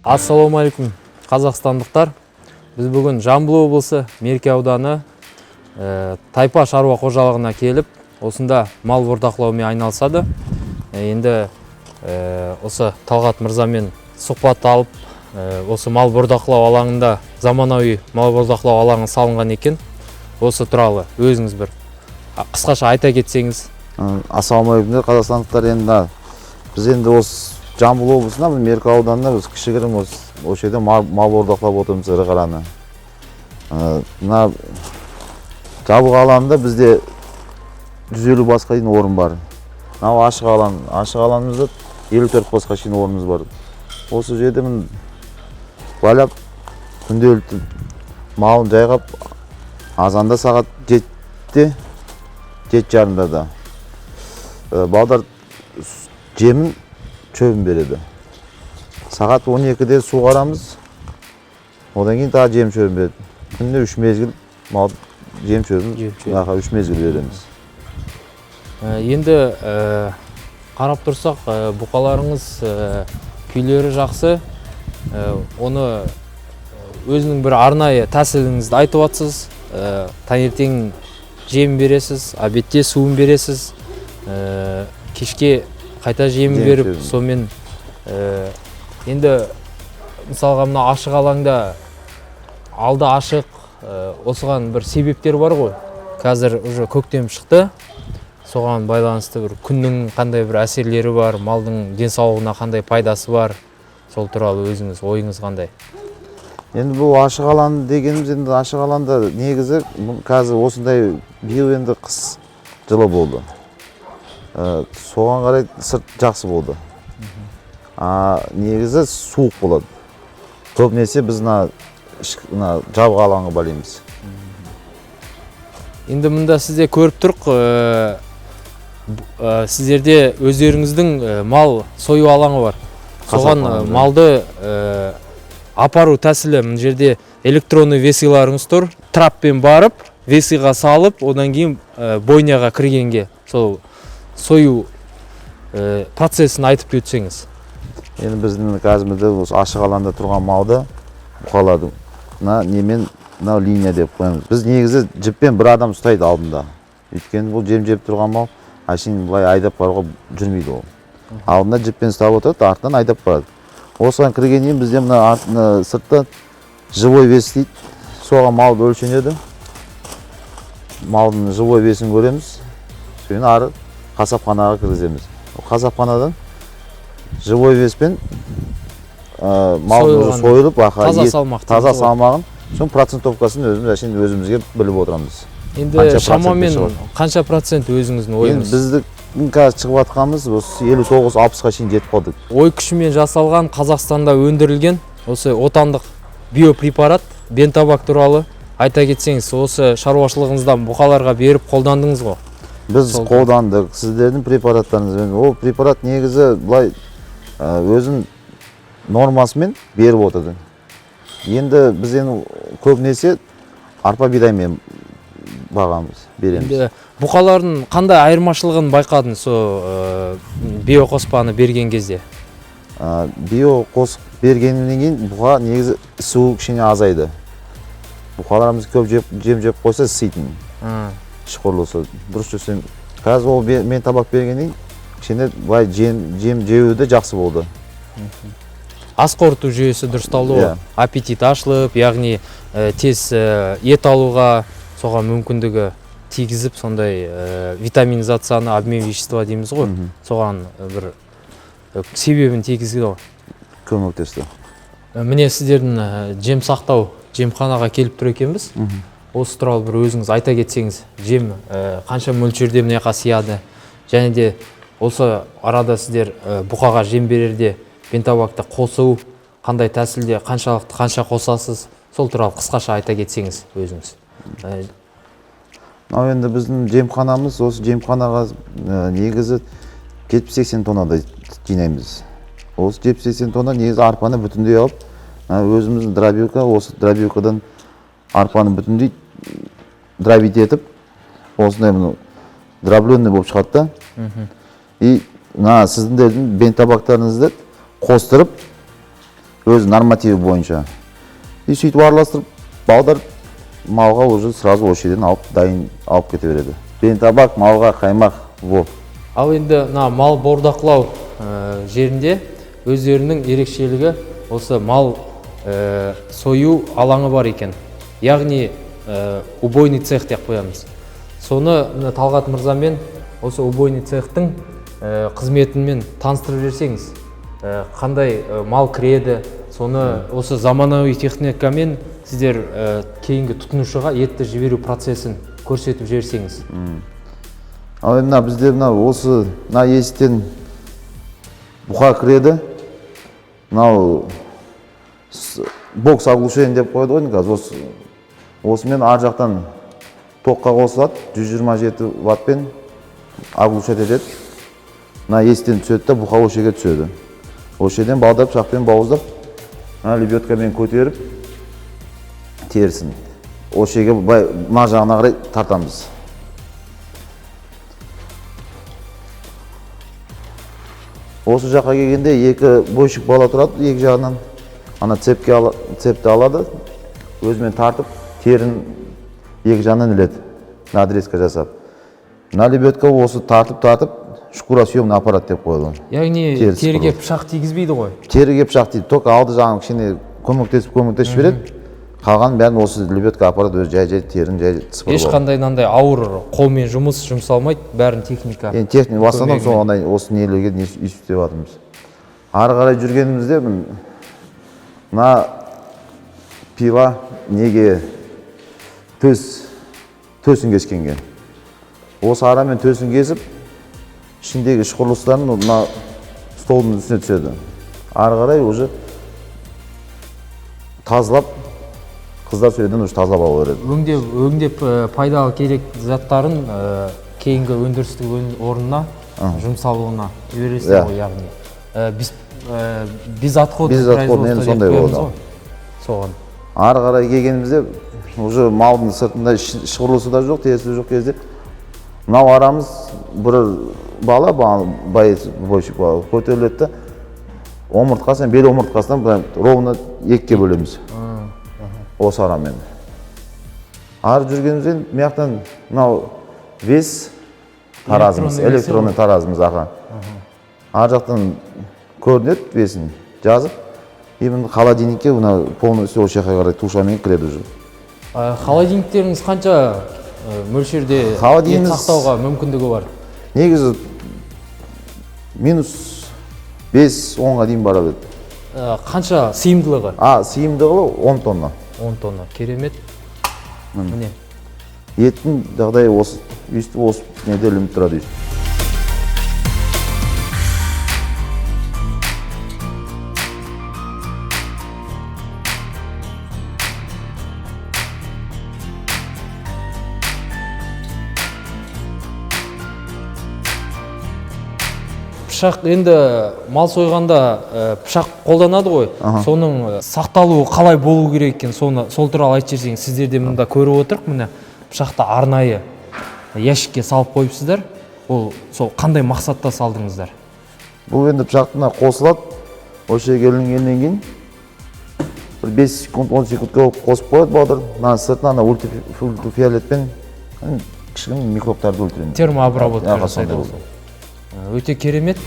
Ассалаумалейкум, қазақстандықтар. Біз бүгін Жамбыл облысы Мерке ауданы Тайпа шаруа қожалығына келіп, осында мал бордақылаумен айналысады. Енді осы Талғат мырзамен сұхбат алып, осы мал бордақылау алаңында заманауи мал бордақылау алаңы салынған екен. Осы туралы өзіңіз бір қысқаша айта кетсеңіз. Ассалаумалейкум, қазақстандықтар. Енді біз енді осы Жамбыл облысында, Мерке ауданында біз кішігірім осы жерде мал бордақылап отырмыз, ірі қараны. Мына жабық алаңында бізде 150 басқа дейін орын бар. Мынау ашық алаңымызда 54 басқа шейін орнымыз бар. Осы жерде мен байлап күнделікті малын жайғап, азанда сағат 7-те, 7:30-да да балдар жемін шөбін береді. Сағат 12-де су қарамыз, одан кейін тағы жем шөбін береді. Күнде 3 мезгіл мал жем шөбін 3 мезгіл береміз. Енді қарап тұрсақ, бұқаларыңыз күйлері жақсы. Оны өзінің бір арнайы тәсіліңізді айтып атсыз. Таңертең жем бересіз, обедте суын бересіз, кешке қайта жем беріп, сонымен енді мысалға мына ашық алаңда алды ашық, осыған бір себептер бар ғой. Қазір уже көктем шықты, соған байланысты бір күннің қандай бір әсерлері бар, малдың денсаулығына қандай пайдасы бар, сол туралы өзіңіз ойыңыз қандай? Енді бұл ашық алаң дегеніміз, енді ашық алаңда негізі қазір осындай биыл енді қыс жылы болды. Соған қарай сырт жақсы болды. Негізі суық болады. Көбінесе біз жабық алаңға балаймыз. Енді мұнда сізде көріп тұрқ, сіздерде өздеріңіздің мал сою алаңы бар. Соған малды апару тәсілі, мұн жерде электронный весиларыңыз тұр. Траппен барып, весиға салып, одан кейін бойняға кіргенге сол сою процесін айтып өтсеңіз. Енді біздің қазірде ашық алаңда тұрған малды бұқалады. Немен линия деп қоямыз. Біз негізі жіппен бір адам ұстайды алдында. Өйткені бұл жем жеп тұрған мал, ашын бұлай айдап баруға жүрмейді ол. Алдында жіппен ұстап отырады, артынан айдап барады. Осыған кіргеннен бізде мына сыртта живой вес дейді. Соған малды өлшенеді. Малдың живой весін көреміз. Кейін ары қасапханаға кіргіземіз. Қасапханадан живой веспен малды сойылып, таза салмағын, соң процентовкасын өзімізге біліп отырамыз. Енді шамамен қанша процент өзіңіздің ойыңыз? Біздің қазір шығып атқанымыз 59-60-ға шейін жетіп қалдық. Ой күшімен жасалған, Қазақстанда өндірілген осы отандық биопрепарат бентабак туралы айта кетсеңіз, осы шаруашылығыңыздан бұқаларға беріп қолдандыңыз ғой? Біз қолдандық, сіздердің препараттарыңызбен. Ол препарат негізі бұлай өзін нормасымен беріп отырды. Енді біз көбінесе арпа бидаймен бағамыз, береміз. Бұқалардың қандай айырмашылығын байқадың со биоқоспаны берген кезде? Биоқосып бергеннен кейін бұқа негізі суы кішкене азайды. Бұқаларымыз көп жем жеп қойса сыйтын. Шықырлысы. Дұрыс жүрсем. Қазір ол мен табак бергеннен кішкене жем жеуді жақсы болды. Ас қорыту жүйесі дұрысталды ғой. Аппетит ашылып, яғни тез ет алуға соған мүмкіндігі тигізіп, сондай витаминизацияны, обмен вещества дейміз ғой. Соған бір себебін тигізді ғой. Көмектесті. Міне сіздердің жем сақтау жемханаға келіп тұр екенбіз. Осы туралы бір өзіңіз айта кетсеңіз, жем қанша мөлшерде мынақа сияды, және де осы арада сіздер бұқаға жем берерде бентабакты қосу, қандай тәсілде қанша қосасыз, сол туралы қысқаша айта кетсеңіз өзіңіз. Енді біздің жемханамыз, осы жемханаға негізі 70-80 тоннадай жинаймыз. Осы 70-80 тонна негізі арпаны бүтіндей алып, өзіміздің дробилка, осы дробилкадан арпаны бүтіндей дробить етіп, осындай дробленный болып шығады. И сіздердің бентабактарыңызды қостырып, өз нормативі бойынша. И сөйтіп араластырып, балдар малға уже сразу осы жерден алып, дайын алып кете береді. Бентабақ, малға, қаймақ, во. Ал енді мал бордақлау жерінде өздерінің ерекшелігі осы мал сою алаңы бар екен. Яғни убойный цех деп қоямыз. Соны Талғат мырзамен осы убойный цехтың қызметімен таныстырып жерсеңіз, қандай мал кіреді, соны осы заманауи техникамен сіздер кейінгі тұтынушыға етті жіберу процесін көрсетіп жерсеңіз. Ал енді бізде осы есіктен бұқа кіреді. Бокс оглушение деп қойды ғой қазір. Осымен ар жақтан тоққа қосылады, 127 ваттпен оглушать етеді. Есіктен түседі де бұқа осы жерге түседі. Осы жерден балдап, шақпен бауыздап, лебедкамен көтеріп, терісін. Осы жерге мына жағына қарай тартамыз. Осы жаққа келгенде екі бойшық бала тұрады, екі жағынан. Ана цепті алады, өзімен тартып, терін екі жағынан іледі, надрезка жасап. Лебедка осы тартып, шкура съемный аппарат деп қойылған. Яғни теріге пышақ тигізбейді ғой? Теріге пышақ тиді, только алды жағын кішкене көмектесіп береді. Қалған бәрін осы лебедка аппарат өзі жай терін жай сыпырып алады. Ешқандай ауыр қолмен жұмсалмайды, бәрін техника. Техника, в основном соңғандай осы нелерге үйістеп жатырмыз. Ары қарай жүргенімізде мына пила неге төсін кескенге. Осы арамен төсін кесіп, ішіндегі шұқырлыстарын мына столдың үстіне түседі. Ары қарай уже тазалап, қыздар сөйден уже тазалап алу береді. Өңдеп пайдалы керек заттарын кейінгі өндірістік орнына жұмсалуына жібересіздер ғой, яғни. Безотход производство деп қоямыз ғой. Соған. Ары қарай келгенімізде уже малдың сыртында шығырлысы да жоқ, терісі жоқ кезде мынау арамыз бір бала, бойшық бала көтеріледі де, омыртқасынан, бел омыртқасынан ровно екіге бөлеміз. Осы арамен. Ары жүргенімізден мияқтан мынау вес таразымыз, электронный таразымыз аға. Ар жақтан көрінеді весін жазып, именно холодильникке полностью осы жаққа қарай тушамен кіреді уже. Холодильниктеріңіз қанша мөлшерде ет сақтауға мүмкіндігі бар? Негізі минус 5-10-ға дейін бара береді. Қанша сыйымдылығы? Сыйымдылығы 10 тонна. 10 тонна. Керемет. Міне. Еттің жағдайы осы неделімді тұрады. Пышақ енді мал сойғанда пышақ қолданады ғой. Соның сақталуы қалай болу керек екен, сол туралы айтып жіберсеңіз. Сіздер де мында көріп отырық, міне пышақты арнайы ящикке салып қойыпсыздар. Ол сол қандай мақсатта салдыңыздар? Бұл енді пышақтына қосылады. Осы келінгеннен кейін бір 5 секунд, 10 секундқа қосып қойады балдар. Сыртынан ультрафиолетпен кішкене микробтарды өлтіреді. Термообработка жасайды. Өте керемет.